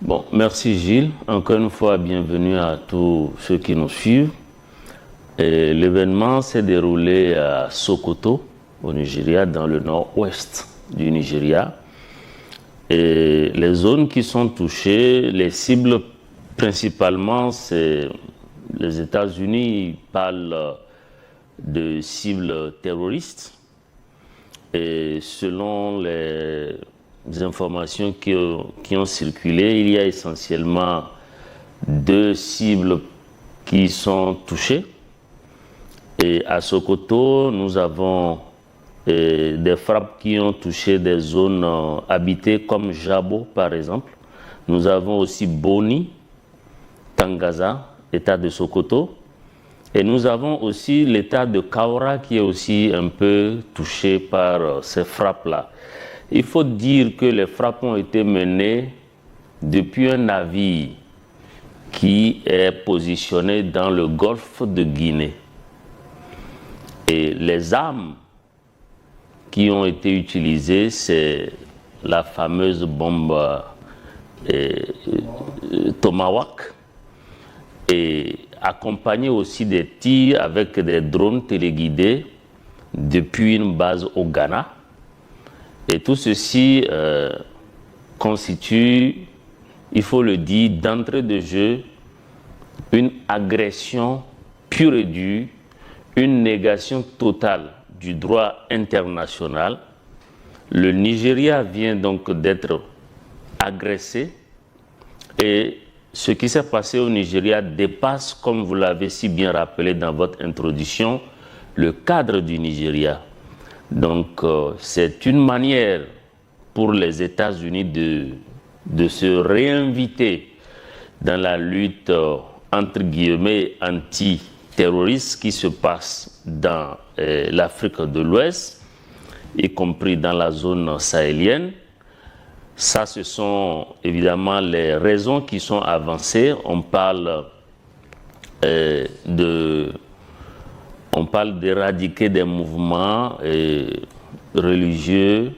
Bon, merci Gilles. Encore une fois, bienvenue à tous ceux qui nous suivent. L'événement s'est déroulé à Sokoto, au Nigeria, dans le nord-ouest du Nigeria. Et les zones qui sont touchées, les cibles principalement, c'est les États-Unis. Ils parlent de cibles terroristes. Et selon les informations qui ont circulé, il y a essentiellement deux cibles qui sont touchées. Et à Sokoto, nous avons des frappes qui ont touché des zones habitées comme Jabo par exemple. Nous avons aussi Boni, Tangaza, état de Sokoto. Et nous avons aussi l'état de Kaura qui est aussi un peu touché par ces frappes-là. Il faut dire que les frappes ont été menées depuis un navire qui est positionné dans le golfe de Guinée. Et les armes qui ont été utilisées, c'est la fameuse bombe Tomahawk, et accompagné aussi des tirs avec des drones téléguidés depuis une base au Ghana. Et tout ceci constitue, il faut le dire, d'entrée de jeu, une agression pure et dure, une négation totale du droit international. Le Nigeria vient donc d'être agressé et ce qui s'est passé au Nigeria dépasse, comme vous l'avez si bien rappelé dans votre introduction, le cadre du Nigeria. Donc c'est une manière pour les États-Unis de se réinviter dans la lutte entre guillemets anti-terroriste qui se passe dans l'Afrique de l'Ouest, y compris dans la zone sahélienne. Ça, ce sont évidemment les raisons qui sont avancées. On parle d'éradiquer des mouvements religieux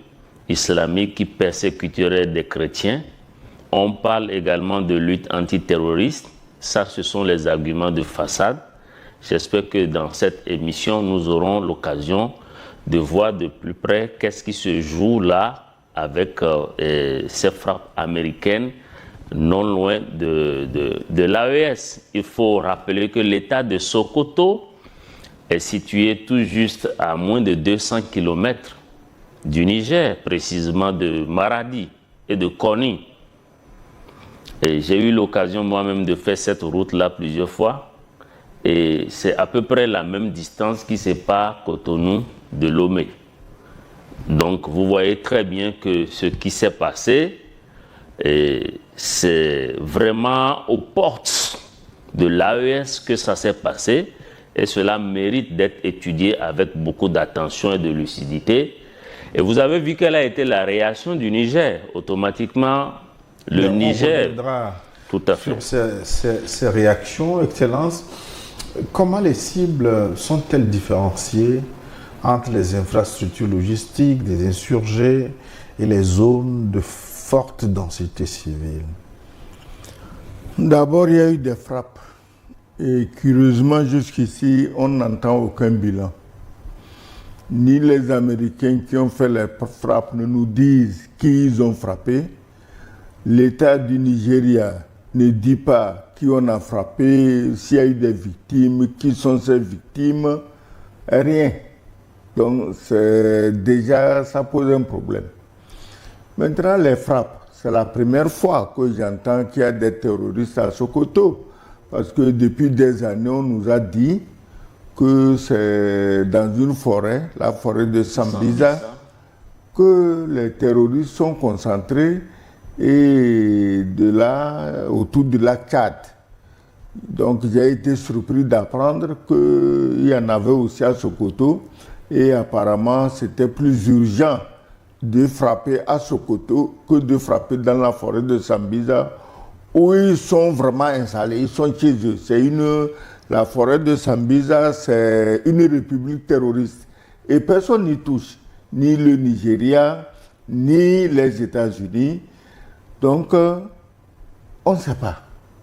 islamiques qui persécuteraient des chrétiens. On parle également de lutte antiterroriste. Ça, ce sont les arguments de façade. J'espère que dans cette émission, nous aurons l'occasion de voir de plus près qu'est-ce qui se joue là avec ces frappes américaines non loin de l'AES. Il faut rappeler que l'état de Sokoto est situé tout juste à moins de 200 km du Niger, précisément de Maradi et de Koni. Et j'ai eu l'occasion moi-même de faire cette route-là plusieurs fois. Et c'est à peu près la même distance qui sépare Cotonou de Lomé. Donc vous voyez très bien que ce qui s'est passé, c'est vraiment aux portes de l'AES que ça s'est passé. Et cela mérite d'être étudié avec beaucoup d'attention et de lucidité. Et vous avez vu quelle a été la réaction du Niger. Automatiquement, le Niger... On reviendra tout à fait. sur ces réactions, Excellence. Comment les cibles sont-elles différenciées entre les infrastructures logistiques, des insurgés et les zones de forte densité civile? D'abord, il y a eu des frappes. Et curieusement, jusqu'ici, on n'entend aucun bilan. Ni les Américains qui ont fait les frappes ne nous disent qui ils ont frappé. L'État du Nigeria ne dit pas qui on a frappé, s'il y a eu des victimes, qui sont ces victimes, rien. Donc, déjà, ça pose un problème. Maintenant, les frappes, c'est la première fois que j'entends qu'il y a des terroristes à Sokoto. Parce que depuis des années, on nous a dit que c'est dans une forêt, la forêt de Sambisa, que les terroristes sont concentrés et de là, autour du lac Tchad. Donc j'ai été surpris d'apprendre qu'il y en avait aussi à Sokoto et apparemment c'était plus urgent de frapper à Sokoto que de frapper dans la forêt de Sambisa où ils sont vraiment installés, ils sont chez eux. La forêt de Sambisa, c'est une république terroriste et personne n'y touche, ni le Nigeria, ni les États-Unis. Donc on ne sait pas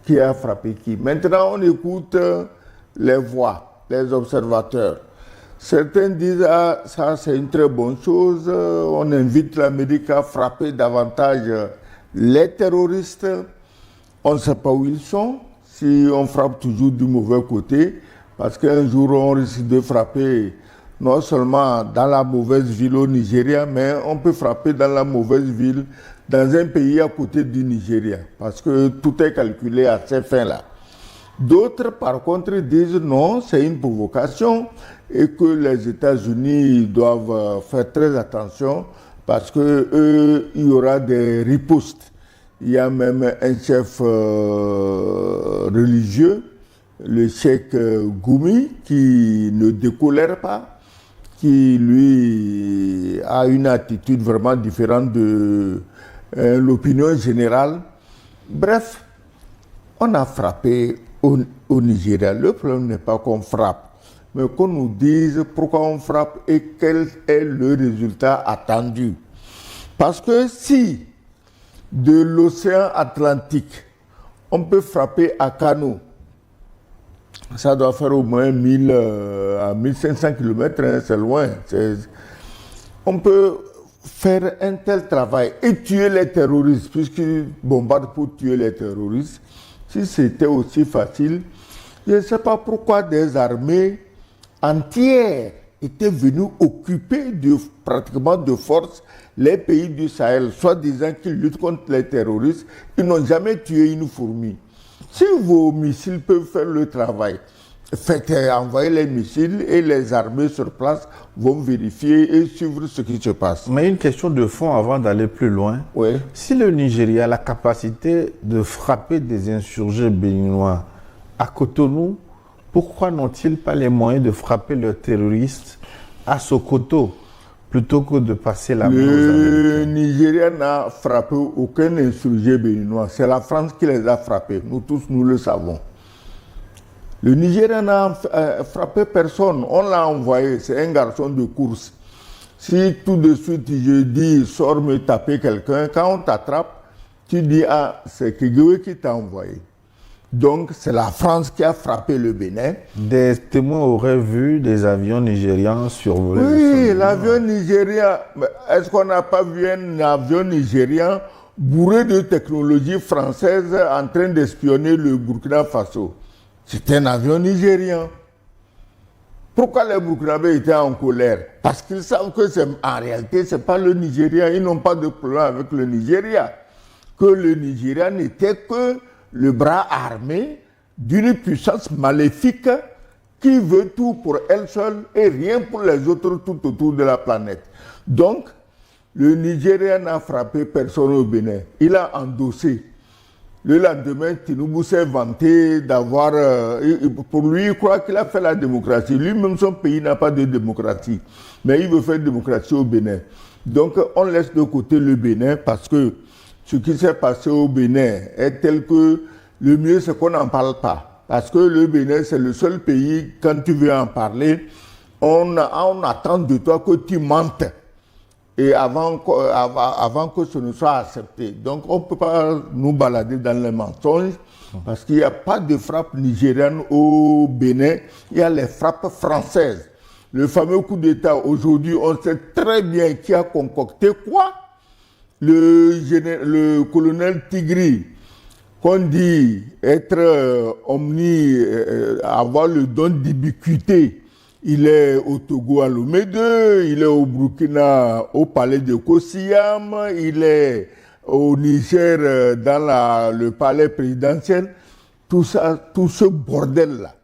qui a frappé qui. Maintenant, on écoute les voix, les observateurs. Certains disent ah, ça c'est une très bonne chose, on invite l'Amérique à frapper davantage les terroristes. On ne sait pas où ils sont, si on frappe toujours du mauvais côté, parce qu'un jour on risque de frapper non seulement dans la mauvaise ville au Nigeria, mais on peut frapper dans la mauvaise ville dans un pays à côté du Nigeria, parce que tout est calculé à ces fins-là. D'autres, par contre, disent non, c'est une provocation et que les États-Unis doivent faire très attention parce qu'il y aura des ripostes. Il y a même un chef religieux, le cheikh Goumi, qui ne décolère pas, qui lui a une attitude vraiment différente de l'opinion générale. Bref, on a frappé au Nigeria. Le problème n'est pas qu'on frappe, mais qu'on nous dise pourquoi on frappe et quel est le résultat attendu. Parce que si de l'océan Atlantique, on peut frapper à Kano, ça doit faire au moins 1000 à 1500 km, hein, c'est loin. On peut faire un tel travail et tuer les terroristes, puisqu'ils bombardent pour tuer les terroristes. Si c'était aussi facile, je ne sais pas pourquoi des armées entières étaient venues occuper pratiquement de force les pays du Sahel, soi-disant qu'ils luttent contre les terroristes. Ils n'ont jamais tué une fourmi. Si vos missiles peuvent faire le travail, envoyer les missiles et les armées sur place vont vérifier et suivre ce qui se passe. Mais une question de fond avant d'aller plus loin. Oui. Si le Nigeria a la capacité de frapper des insurgés béninois à Cotonou, pourquoi n'ont-ils pas les moyens de frapper leurs terroristes à Sokoto plutôt que de passer la main aux Américains? Le Nigeria n'a frappé aucun insurgé béninois. C'est la France qui les a frappés. Nous tous, nous le savons. Le Nigeria n'a frappé personne. On l'a envoyé. C'est un garçon de course. Si tout de suite je dis sors me taper quelqu'un, quand on t'attrape, tu dis ah, c'est Kegwe qui t'a envoyé. Donc c'est la France qui a frappé le Bénin. Des témoins auraient vu des avions nigérians survoler. Oui, l'avion nigérien. Est-ce qu'on n'a pas vu un avion nigérien bourré de technologie française en train d'espionner le Burkina Faso? C'est un avion nigérien. Pourquoi les Burkinabés étaient en colère? Parce qu'ils savent que en réalité, ce n'est pas le Nigeria. Ils n'ont pas de problème avec le Nigeria. Que le Nigeria n'était que le bras armé d'une puissance maléfique qui veut tout pour elle seule et rien pour les autres tout autour de la planète. Donc, le Nigeria n'a frappé personne au Bénin. Il a endossé. Le lendemain, Tinubu s'est vanté d'avoir... pour lui, il croit qu'il a fait la démocratie. Lui-même, son pays n'a pas de démocratie. Mais il veut faire démocratie au Bénin. Donc, on laisse de côté le Bénin parce que ce qui s'est passé au Bénin est tel que le mieux, c'est qu'on n'en parle pas. Parce que le Bénin, c'est le seul pays, quand tu veux en parler, on attend de toi que tu mentes. Et avant que ce ne soit accepté. Donc, on ne peut pas nous balader dans les mensonges parce qu'il n'y a pas de frappe nigériane au Bénin, il y a les frappes françaises. Le fameux coup d'État, aujourd'hui, on sait très bien qui a concocté quoi. Le colonel Tigri, qu'on dit être avoir le don d'ubiquité. Il est au Togo à Lomé 2, il est au Burkina au palais de Kosiyam, il est au Niger dans le palais présidentiel. Tout ça, tout ce bordel-là.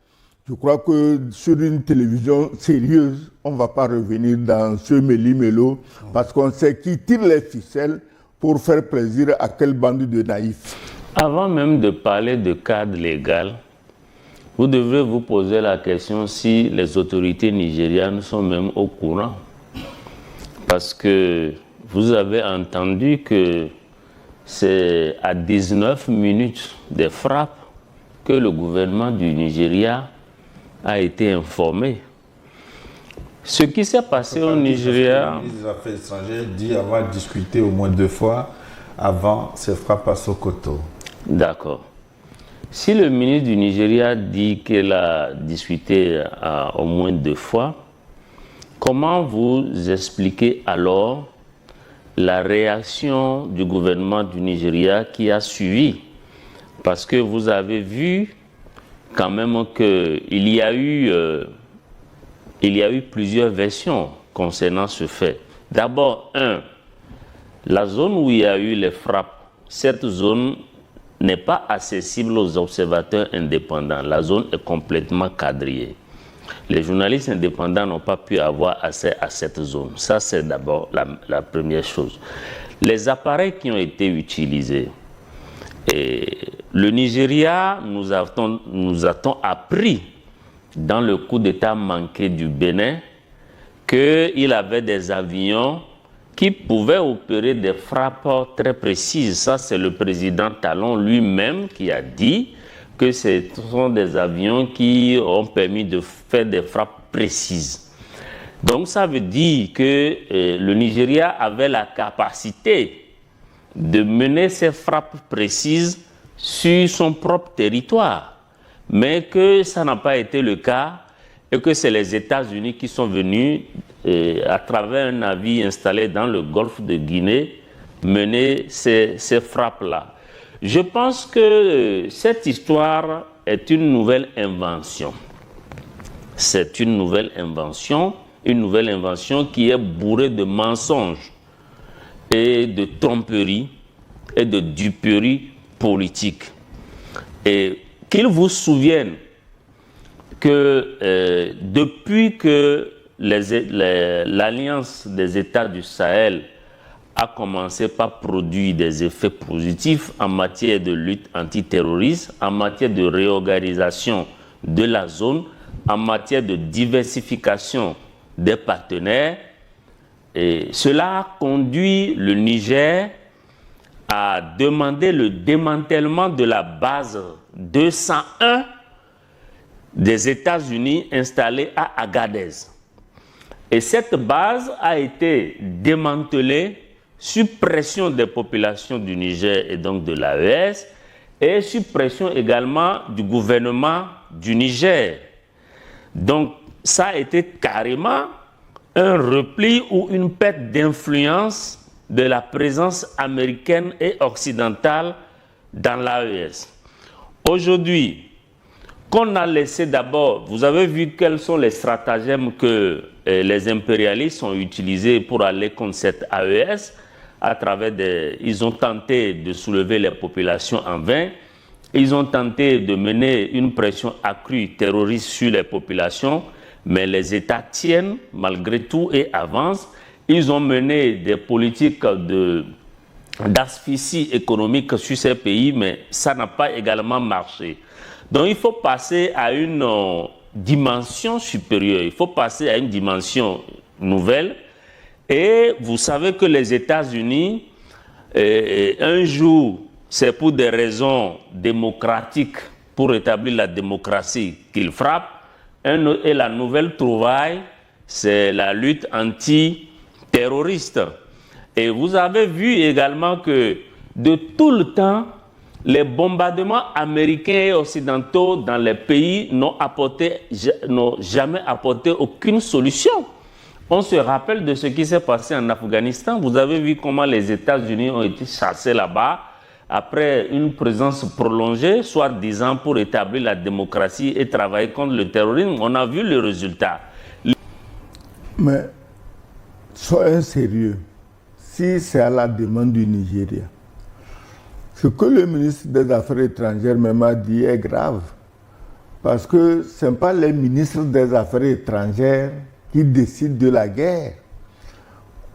Je crois que sur une télévision sérieuse, on ne va pas revenir dans ce méli-mélo parce qu'on sait qui tire les ficelles pour faire plaisir à quelle bande de naïfs. Avant même de parler de cadre légal, vous devrez vous poser la question si les autorités nigérianes sont même au courant. Parce que vous avez entendu que c'est à 19 minutes des frappes que le gouvernement du Nigeria a été informé. Ce qui s'est passé au Nigeria... Le ministre des Affaires étrangères dit avoir discuté au moins 2 fois avant ces frappes à Sokoto. D'accord. Si le ministre du Nigeria dit qu'il a discuté au moins 2 fois, comment vous expliquez alors la réaction du gouvernement du Nigeria qui a suivi? Parce que vous avez vu quand même qu'il y a eu plusieurs versions concernant ce fait. D'abord, la zone où il y a eu les frappes, cette zone n'est pas accessible aux observateurs indépendants. La zone est complètement quadrillée. Les journalistes indépendants n'ont pas pu avoir accès à cette zone. Ça, c'est d'abord la première chose. Les appareils qui ont été utilisés. Et le Nigeria, nous a-t-on appris dans le coup d'État manqué du Bénin qu'il avait des avions qui pouvaient opérer des frappes très précises. Ça, c'est le président Talon lui-même qui a dit que ce sont des avions qui ont permis de faire des frappes précises. Donc, ça veut dire que le Nigeria avait la capacité de mener ces frappes précises sur son propre territoire, mais que ça n'a pas été le cas et que c'est les États-Unis qui sont venus à travers un navire installé dans le golfe de Guinée mener ces frappes-là. Je pense que cette histoire est une nouvelle invention. C'est une nouvelle invention qui est bourrée de mensonges et de tromperies et de duperies politiques. Et qu'il vous souvienne que depuis que l'Alliance des États du Sahel a commencé par produire des effets positifs en matière de lutte antiterroriste, en matière de réorganisation de la zone, en matière de diversification des partenaires, et cela a conduit le Niger à demander le démantèlement de la base 201 des États-Unis installée à Agadez. Et cette base a été démantelée sous pression des populations du Niger et donc de l'AES et sous pression également du gouvernement du Niger. Donc ça a été carrément un repli ou une perte d'influence de la présence américaine et occidentale dans l'AES. Aujourd'hui, qu'on a laissé d'abord, vous avez vu quels sont les stratagèmes que les impérialistes ont utilisés pour aller contre cette AES. À travers ils ont tenté de soulever les populations en vain. Ils ont tenté de mener une pression accrue terroriste sur les populations, mais les États tiennent malgré tout et avancent. Ils ont mené des politiques d'asphyxie économique sur ces pays, mais ça n'a pas également marché. Donc il faut passer à une dimension supérieure, il faut passer à une dimension nouvelle. Et vous savez que les États-Unis, un jour, c'est pour des raisons démocratiques, pour établir la démocratie qu'ils frappent, et la nouvelle trouvaille, c'est la lutte anti-terroriste. Et vous avez vu également que de tout le temps, les bombardements américains et occidentaux dans les pays n'ont jamais apporté aucune solution. On se rappelle de ce qui s'est passé en Afghanistan. Vous avez vu comment les États-Unis ont été chassés là-bas après une présence prolongée, soi-disant pour établir la démocratie et travailler contre le terrorisme. On a vu le résultat. Mais soyons sérieux. Si c'est à la demande du Nigeria, ce que le ministre des Affaires étrangères même a dit est grave. Parce que ce n'est pas les ministres des Affaires étrangères qui décident de la guerre.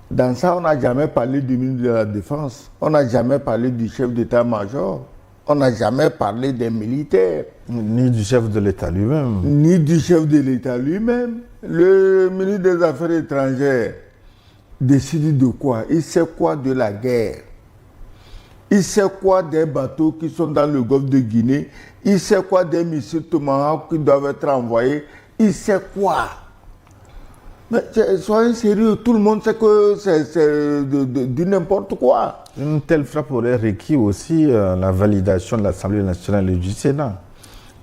Dans ça, on n'a jamais parlé du ministre de la Défense. On n'a jamais parlé du chef d'état-major. On n'a jamais parlé des militaires. Ni du chef de l'État lui-même. Ni du chef de l'État lui-même. Le ministre des Affaires étrangères décide de quoi? Il sait quoi de la guerre? Il sait quoi des bateaux qui sont dans le golfe de Guinée? Il sait quoi des missiles Tomahawk qui doivent être envoyés? Il sait quoi? Mais soyez sérieux, tout le monde sait que c'est du n'importe quoi. Une telle frappe aurait requis aussi la validation de l'Assemblée nationale et du Sénat.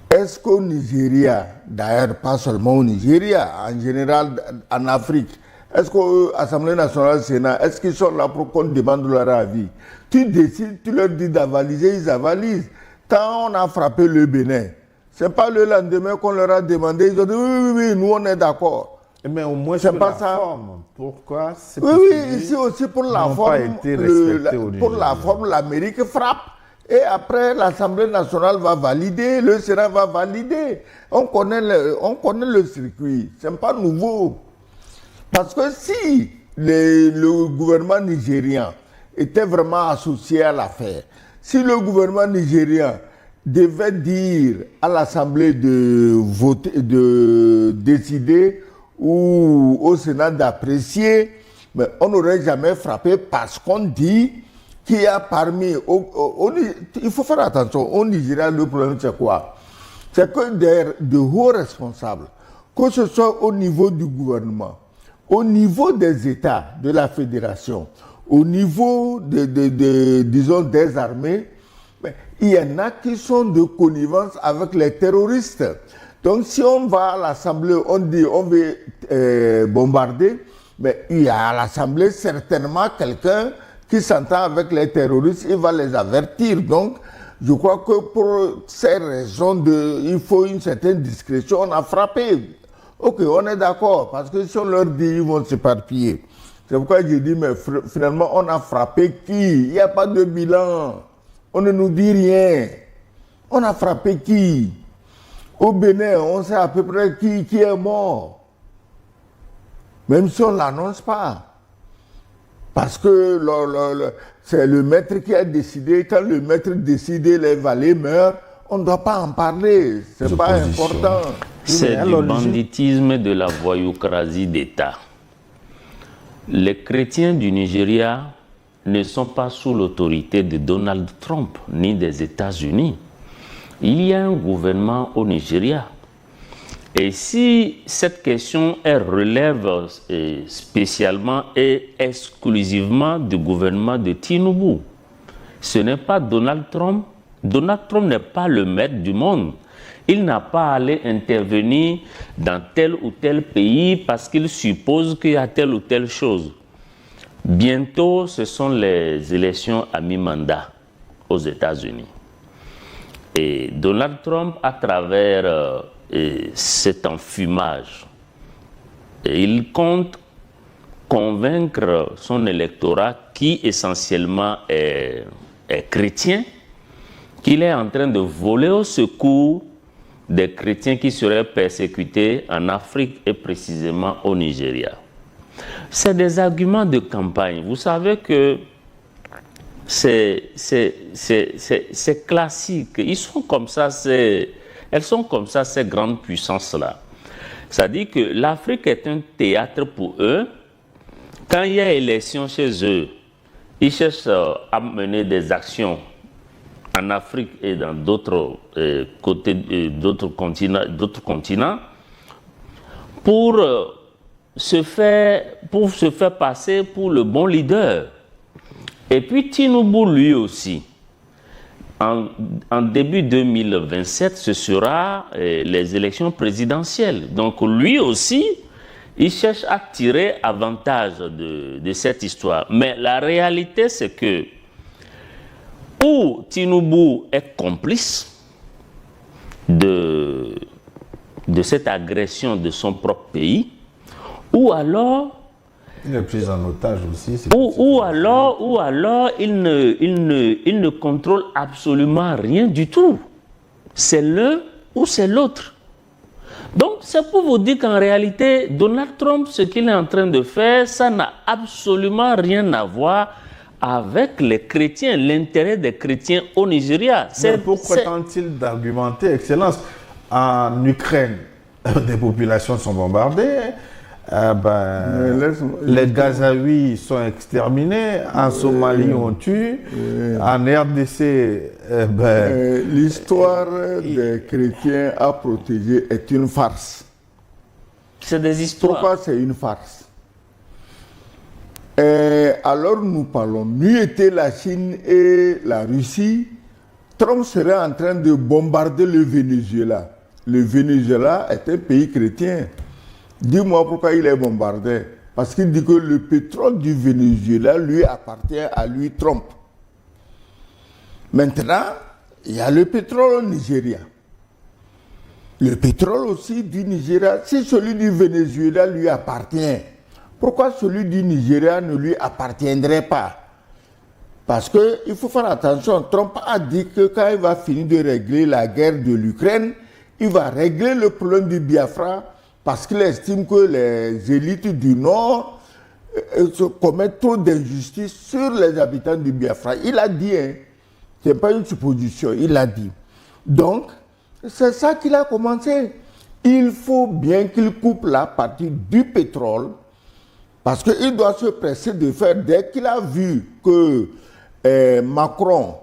Est-ce qu'au Nigeria, d'ailleurs pas seulement au Nigeria, en général en Afrique, est-ce que l'Assemblée nationale et le Sénat, est-ce qu'ils sont là pour qu'on demande leur avis? Tu décides, tu leur dis d'avaliser, ils avalisent. Quand on a frappé le Bénin, ce n'est pas le lendemain qu'on leur a demandé, ils ont dit oui, nous on est d'accord. Mais au moins, c'est sur pas la ça. forme. Pourquoi oui, ici aussi pour la forme, pour la forme, l'Amérique frappe. Et après, l'Assemblée nationale va valider, le Sénat va valider. On connaît le circuit, ce n'est pas nouveau. Parce que si le gouvernement nigérian était vraiment associé à l'affaire, si le gouvernement nigérian devait dire à l'Assemblée de voter, de décider ou au Sénat d'apprécier, mais on n'aurait jamais frappé parce qu'on dit qu'il y a parmi... il faut faire attention, au Nigeria, le problème c'est quoi? C'est que de hauts responsables, que ce soit au niveau du gouvernement, au niveau des États, de la fédération, au niveau disons, des armées, il y en a qui sont de connivence avec les terroristes. Donc si on va à l'Assemblée, on dit on veut bombarder, mais il y a à l'Assemblée certainement quelqu'un qui s'entend avec les terroristes, il va les avertir. Donc je crois que pour ces raisons, il faut une certaine discrétion, on a frappé. Ok, on est d'accord, parce que si on leur dit, ils vont s'éparpiller. C'est pourquoi j'ai dit, mais finalement, on a frappé qui? Il n'y a pas de bilan. On ne nous dit rien. On a frappé qui? Au Bénin, on sait à peu près qui est mort. Même si on ne l'annonce pas. Parce que c'est le maître qui a décidé. Quand le maître décide, les valets meurent, on ne doit pas en parler. Ce n'est pas important. C'est du banditisme de la voyoucratie d'État. Les chrétiens du Nigeria ne sont pas sous l'autorité de Donald Trump ni des États-Unis. Il y a un gouvernement au Nigeria. Et si cette question relève spécialement et exclusivement du gouvernement de Tinubu, ce n'est pas Donald Trump. Donald Trump n'est pas le maître du monde. Il n'a pas à aller intervenir dans tel ou tel pays parce qu'il suppose qu'il y a telle ou telle chose. Bientôt, ce sont les élections à mi-mandat aux États-Unis. Et Donald Trump, à travers cet enfumage, il compte convaincre son électorat qui essentiellement est chrétien, qu'il est en train de voler au secours des chrétiens qui seraient persécutés en Afrique et précisément au Nigeria. C'est des arguments de campagne. Vous savez que c'est classique. Ils sont comme ça, elles sont comme ça, ces grandes puissances-là. C'est-à-dire que l'Afrique est un théâtre pour eux. Quand il y a élection chez eux, ils cherchent à mener des actions en Afrique et dans d'autres côtés, d'autres continents, pour se faire passer pour le bon leader. Et puis Tinubu, lui aussi, en début 2027, ce sera les élections présidentielles. Donc lui aussi, il cherche à tirer avantage de cette histoire. Mais la réalité, c'est que ou Tinubu est complice de cette agression de son propre pays, ou alors il est pris en otage aussi. Ou alors il ne contrôle absolument rien du tout. C'est l'un ou c'est l'autre. Donc c'est pour vous dire qu'en réalité, Donald Trump, ce qu'il est en train de faire, ça n'a absolument rien à voir avec les chrétiens, l'intérêt des chrétiens au Nigeria. Pourquoi tente-t-il d'argumenter, Excellence? En Ukraine, des populations sont bombardées. Les Gazaouis sont exterminés. En Somalie, on tue. En RDC, l'histoire des chrétiens à protéger est une farce. C'est des histoires. Pourquoi c'est une farce? Alors nous parlons, n'eût été la Chine et la Russie, Trump serait en train de bombarder le Venezuela. Le Venezuela est un pays chrétien. Dis-moi pourquoi il est bombardé. Parce qu'il dit que le pétrole du Venezuela lui appartient à lui, Trump. Maintenant, il y a le pétrole au Nigeria. Le pétrole aussi du Nigeria, si celui du Venezuela lui appartient, pourquoi celui du Nigeria ne lui appartiendrait pas? Parce qu'il faut faire attention, Trump a dit que quand il va finir de régler la guerre de l'Ukraine, il va régler le problème du Biafra parce qu'il estime que les élites du Nord commettent trop d'injustices sur les habitants du Biafra. Il a dit, hein, ce n'est pas une supposition, il l'a dit. Donc, c'est ça qu'il a commencé. Il faut bien qu'il coupe la partie du pétrole parce qu'il doit se presser de faire, dès qu'il a vu que Macron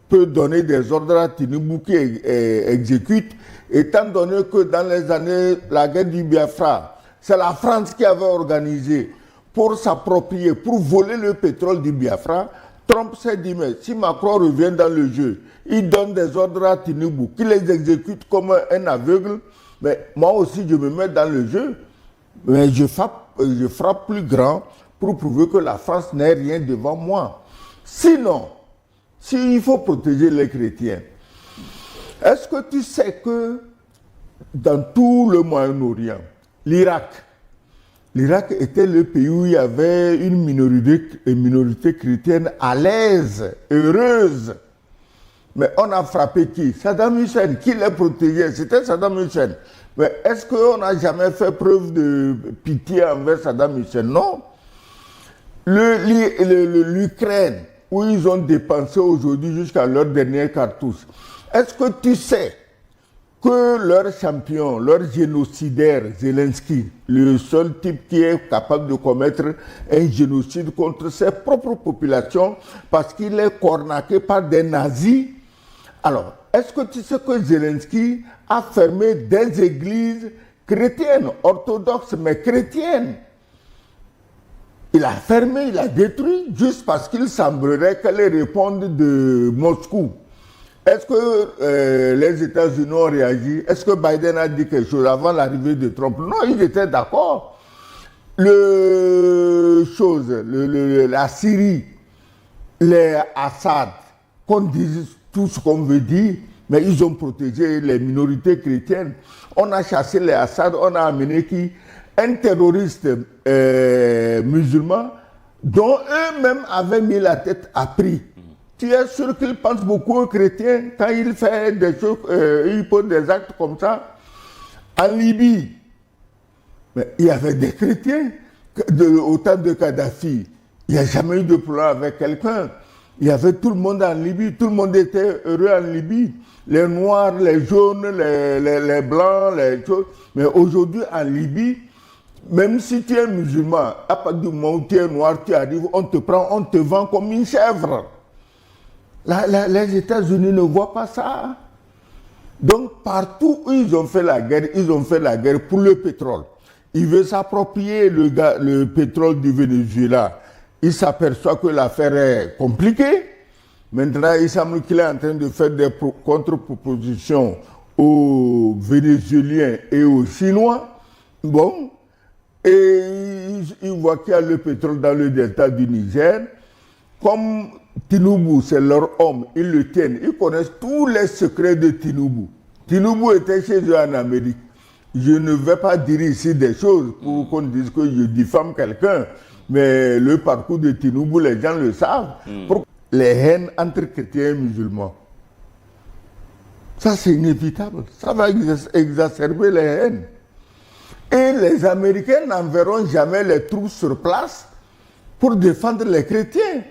peut donner des ordres à Tinubu qui exécute, étant donné que dans les années, la guerre du Biafra, c'est la France qui avait organisé pour s'approprier, pour voler le pétrole du Biafra. Trump s'est dit, mais si Macron revient dans le jeu, il donne des ordres à Tinubu, qui les exécute comme un aveugle, mais moi aussi je me mets dans le jeu, mais je frappe plus grand pour prouver que la France n'est rien devant moi. Sinon, s'il faut protéger les chrétiens, est-ce que tu sais que dans tout le Moyen-Orient, l'Irak était le pays où il y avait une minorité chrétienne à l'aise, heureuse. Mais on a frappé qui? Saddam Hussein. Qui les protégeait? C'était Saddam Hussein. Mais est-ce qu'on n'a jamais fait preuve de pitié envers Saddam Hussein? Non. L'Ukraine, où ils ont dépensé aujourd'hui jusqu'à leur dernière cartouche. Est-ce que tu sais que leur champion, leur génocidaire, Zelensky, le seul type qui est capable de commettre un génocide contre ses propres populations parce qu'il est cornaqué par des nazis? Alors, est-ce que tu sais que Zelensky a fermé des églises chrétiennes, orthodoxes, mais chrétiennes? Il a fermé, il a détruit, juste parce qu'il semblerait qu'elles répondent de Moscou. Est-ce que les États-Unis ont réagi? Est-ce que Biden a dit quelque chose avant l'arrivée de Trump? Non, ils étaient d'accord. La Syrie, les Assad, qu'on dise tout ce qu'on veut dire, mais ils ont protégé les minorités chrétiennes. On a chassé les Assad, on a amené qui? Un terroriste musulman dont eux-mêmes avaient mis la tête à prix. Tu es sûr qu'il pense beaucoup aux chrétiens quand il fait des choses, il pose des actes comme ça. En Libye, mais il y avait des chrétiens au temps de Kadhafi. Il n'y a jamais eu de problème avec quelqu'un. Il y avait tout le monde en Libye, tout le monde était heureux en Libye. Les noirs, les jaunes, les blancs, les choses. Mais aujourd'hui en Libye, même si tu es musulman, à partir du moment où tu es noir, tu arrives, on te prend, on te vend comme une chèvre. Les États-Unis ne voient pas ça. Donc, partout où ils ont fait la guerre pour le pétrole. Ils veulent s'approprier le pétrole du Venezuela. Ils s'aperçoivent que l'affaire est compliquée. Maintenant, il semble qu'il est en train de faire des contre-propositions aux Vénézuéliens et aux Chinois. Bon. Et ils voient qu'il y a le pétrole dans le delta du Niger. Comme Tinubu, c'est leur homme, ils le tiennent. Ils connaissent tous les secrets de Tinubu. Tinubu était chez eux en Amérique. Je ne vais pas dire ici des choses pour qu'on dise que je diffame quelqu'un, mais le parcours de Tinubu, les gens le savent. Pour les haines entre chrétiens et musulmans. Ça, c'est inévitable. Ça va exacerber les haines. Et les Américains n'enverront jamais les troupes sur place pour défendre les chrétiens.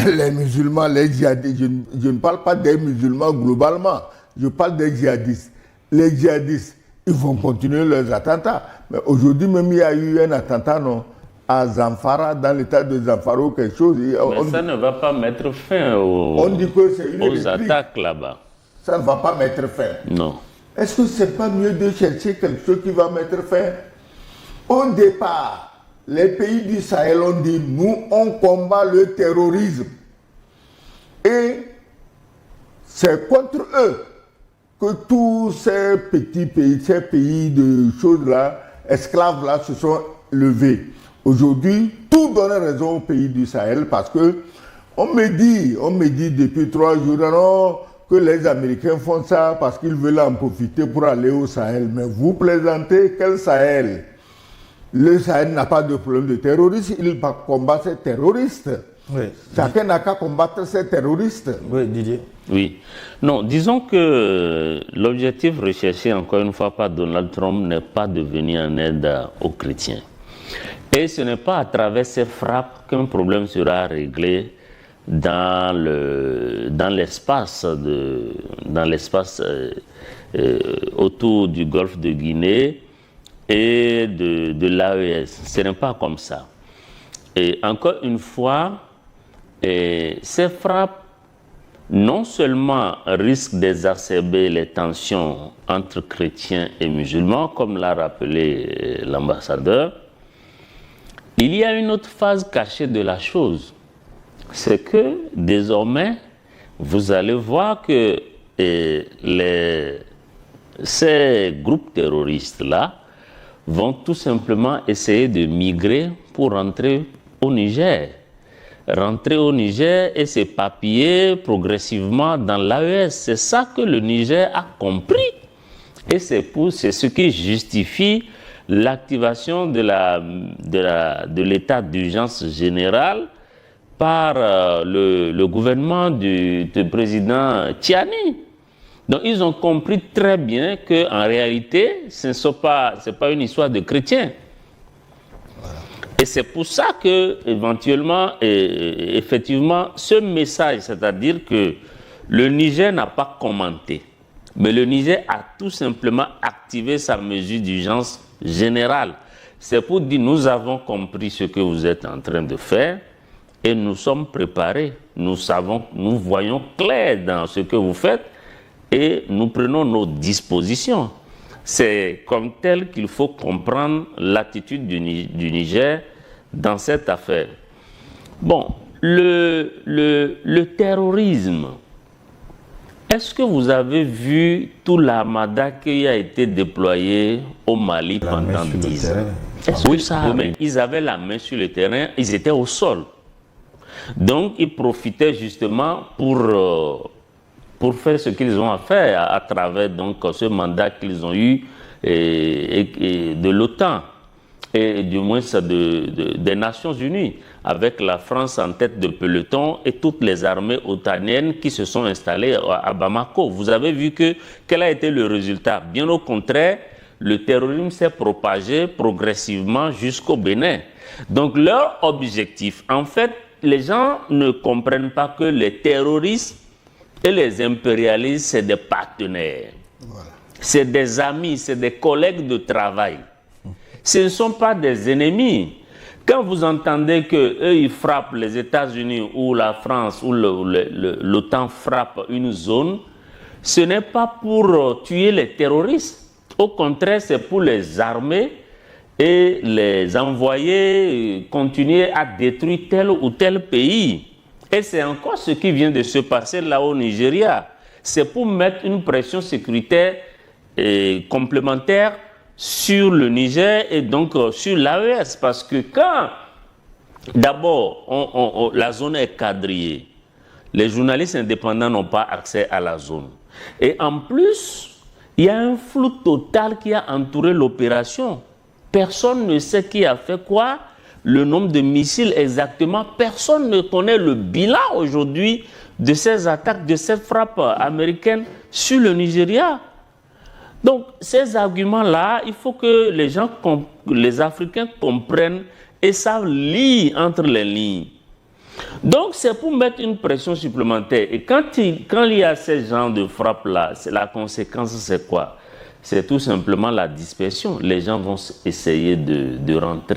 Les musulmans, les djihadistes, je ne parle pas des musulmans globalement, je parle des djihadistes. Les djihadistes, ils vont continuer leurs attentats. Mais aujourd'hui même, il y a eu un attentat, non, à Zamfara, dans l'état de Zamfara ou quelque chose. Mais ça ne va pas mettre fin aux attaques là-bas. Ça ne va pas mettre fin. Non. Est-ce que ce n'est pas mieux de chercher quelque chose qui va mettre fin? Au départ, les pays du Sahel ont dit, nous, on combat le terrorisme. Et c'est contre eux que tous ces petits pays, ces pays de choses-là, esclaves-là, se sont levés. Aujourd'hui, tout donne raison aux pays du Sahel parce que on me dit depuis 3 jours, non, que les Américains font ça parce qu'ils veulent en profiter pour aller au Sahel. Mais vous plaisantez, quel Sahel? Le Sahel n'a pas de problème de terrorisme, il combat ces terroristes. Oui. Chacun n'a qu'à combattre ces terroristes. Oui, Didier. Oui. Non, disons que l'objectif recherché, encore une fois, par Donald Trump n'est pas de venir en aide aux chrétiens. Et ce n'est pas à travers ces frappes qu'un problème sera réglé dans l'espace autour du golfe de Guinée et de l'AES. Ce n'est pas comme ça. Et encore une fois, ces frappes non seulement risquent d'exacerber les tensions entre chrétiens et musulmans, comme l'a rappelé l'ambassadeur, il y a une autre phase cachée de la chose. C'est que désormais, vous allez voir que ces groupes terroristes-là vont tout simplement essayer de migrer pour rentrer au Niger. Rentrer au Niger et s'éparpiller progressivement dans l'AES. C'est ça que le Niger a compris. Et c'est ce qui justifie l'activation de l'état d'urgence générale par le gouvernement du président Tiani. Donc ils ont compris très bien qu'en réalité, ce n'est pas une histoire de chrétiens. Voilà. Et c'est pour ça que, éventuellement, effectivement, ce message, c'est-à-dire que le Niger n'a pas commenté, mais le Niger a tout simplement activé sa mesure d'urgence générale. C'est pour dire, nous avons compris ce que vous êtes en train de faire et nous sommes préparés. Nous voyons clair dans ce que vous faites et nous prenons nos dispositions. C'est comme tel qu'il faut comprendre l'attitude du Niger dans cette affaire. Bon, le terrorisme, est-ce que vous avez vu tout l'armada qui a été déployé au Mali pendant 10 ans? Est-ce que ça mais ils avaient la main sur le terrain, ils étaient au sol. Donc, ils profitaient justement pour faire ce qu'ils ont à faire à travers donc, ce mandat qu'ils ont eu de l'OTAN et du moins des Nations Unies, avec la France en tête de peloton et toutes les armées otaniennes qui se sont installées à Bamako. Vous avez vu quel a été le résultat? Bien au contraire, le terrorisme s'est propagé progressivement jusqu'au Bénin. Donc leur objectif, en fait, les gens ne comprennent pas que les terroristes et les impérialistes, c'est des partenaires. Voilà. C'est des amis, c'est des collègues de travail. Ce ne sont pas des ennemis. Quand vous entendez qu'eux, ils frappent les États-Unis ou la France ou l'OTAN frappe une zone, ce n'est pas pour tuer les terroristes. Au contraire, c'est pour les armer et les envoyer continuer à détruire tel ou tel pays. Et c'est encore ce qui vient de se passer là au Nigeria. C'est pour mettre une pression sécuritaire complémentaire sur le Niger et donc sur l'AES. Parce que quand, d'abord, la zone est quadrillée, les journalistes indépendants n'ont pas accès à la zone. Et en plus, il y a un flou total qui a entouré l'opération. Personne ne sait qui a fait quoi, le nombre de missiles exactement. Personne ne connaît le bilan aujourd'hui de ces attaques, de cette frappe américaine sur le Nigeria. Donc, ces arguments-là, il faut que les Africains comprennent et savent lire entre les lignes. Donc, c'est pour mettre une pression supplémentaire. Et quand il y a ces genres de frappes-là, la conséquence, c'est quoi? C'est tout simplement la dispersion. Les gens vont essayer de rentrer